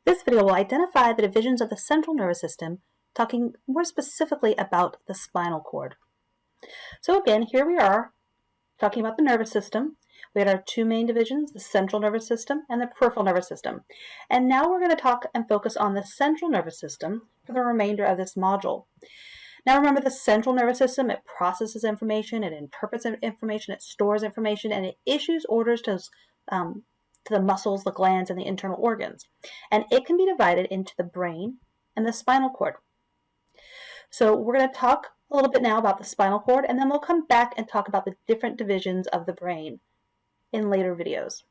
This video will identify the divisions of the central nervous system, talking more specifically about the spinal cord. So again, here we are talking about the nervous system. We had our two main divisions, the central nervous system and the peripheral nervous system. And now we're going to talk and focus on the central nervous system for the remainder of this module. Now remember, the central nervous system, it processes information, it interprets information, it stores information, and it issues orders to the muscles, the glands, and the internal organs. And it can be divided into the brain and the spinal cord. So we're going to talk a little bit now about the spinal cord, and then we'll come back and talk about the different divisions of the brain in later videos.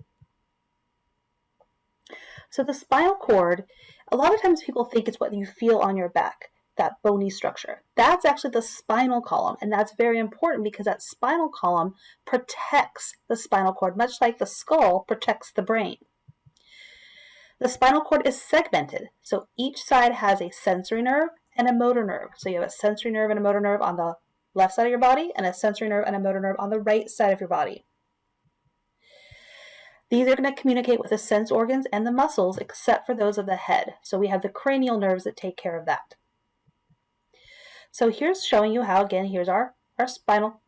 So the spinal cord, a lot of times people think it's what you feel on your back, that bony structure. That's actually the spinal column, and that's very important because that spinal column protects the spinal cord, much like the skull protects the brain. The spinal cord is segmented, so each side has a sensory nerve and a motor nerve. So you have a sensory nerve and a motor nerve on the left side of your body, and a sensory nerve and a motor nerve on the right side of your body. These are going to communicate with the sense organs and the muscles, except for those of the head. So we have the cranial nerves that take care of that. So here's showing you how, again, here's our spinal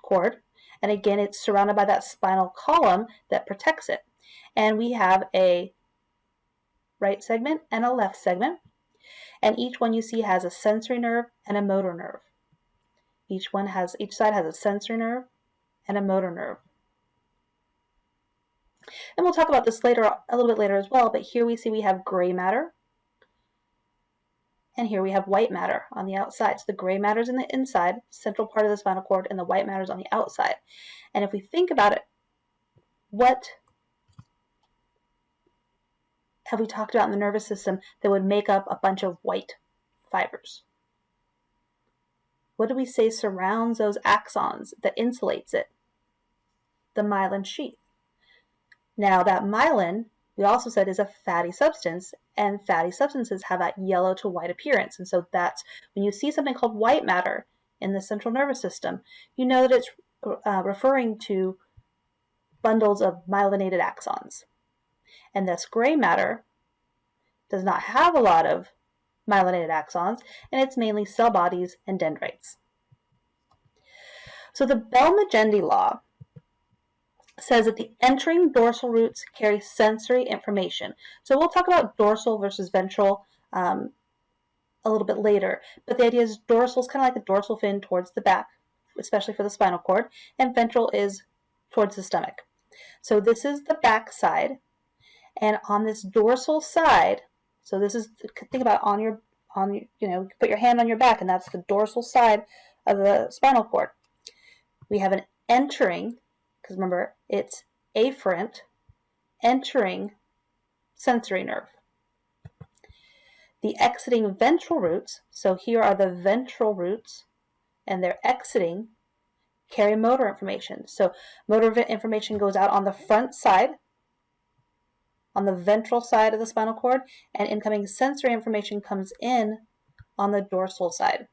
cord. And again, it's surrounded by that spinal column that protects it. And we have a right segment and a left segment. And each one you see has a sensory nerve and a motor nerve. Each side has a sensory nerve and a motor nerve. And we'll talk about this a little bit later as well, but here we see we have gray matter, and here we have white matter on the outside. So the gray matter is in the inside, central part of the spinal cord, and the white matter is on the outside. And if we think about it, what have we talked about in the nervous system that would make up a bunch of white fibers? What do we say surrounds those axons, that insulates it? The myelin sheath. Now that myelin, we also said, is a fatty substance, and fatty substances have that yellow to white appearance. And so that's when you see something called white matter in the central nervous system, you know that it's referring to bundles of myelinated axons. And this gray matter does not have a lot of myelinated axons, and it's mainly cell bodies and dendrites. So the Bell-Magendie law says that the entering dorsal roots carry sensory information. So we'll talk about dorsal versus ventral a little bit later, but the idea is dorsal is kind of like the dorsal fin towards the back, especially for the spinal cord, and ventral is towards the stomach. So this is the back side, and on this dorsal side, so this is, think about put your hand on your back, and that's the dorsal side of the spinal cord. We have an entering, because remember, it's afferent, entering sensory nerve. The exiting ventral roots, so here are the ventral roots, and they're exiting, carry motor information. So motor information goes out on the front side, on the ventral side of the spinal cord, and incoming sensory information comes in on the dorsal side.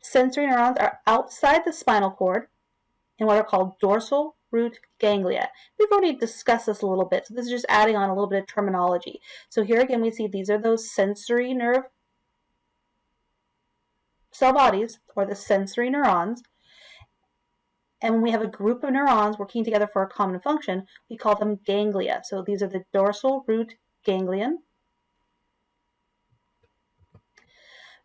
Sensory neurons are outside the spinal cord in what are called dorsal root ganglia. We've already discussed this a little bit, so this is just adding on a little bit of terminology. So here again we see these are those sensory nerve cell bodies, or the sensory neurons. And when we have a group of neurons working together for a common function, we call them ganglia. So these are the dorsal root ganglion.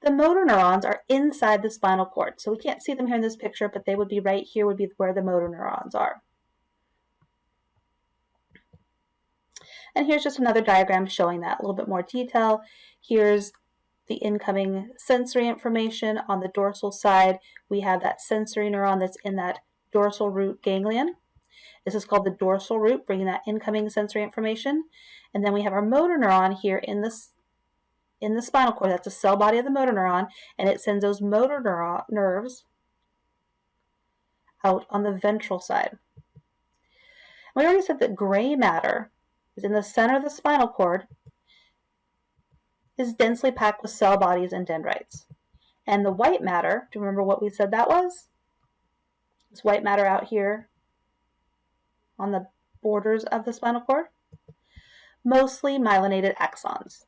The motor neurons are inside the spinal cord. So we can't see them here in this picture, but they would be right here, would be where the motor neurons are. And here's just another diagram showing that, a little bit more detail. Here's the incoming sensory information on the dorsal side. We have that sensory neuron that's in that dorsal root ganglion. This is called the dorsal root, bringing that incoming sensory information. And then we have our motor neuron here in the spinal cord. That's a cell body of the motor neuron, and it sends those motor nerves out on the ventral side. We already said that gray matter is in the center of the spinal cord, is densely packed with cell bodies and dendrites. And the white matter, do you remember what we said that was? This white matter out here on the borders of the spinal cord? Mostly myelinated axons.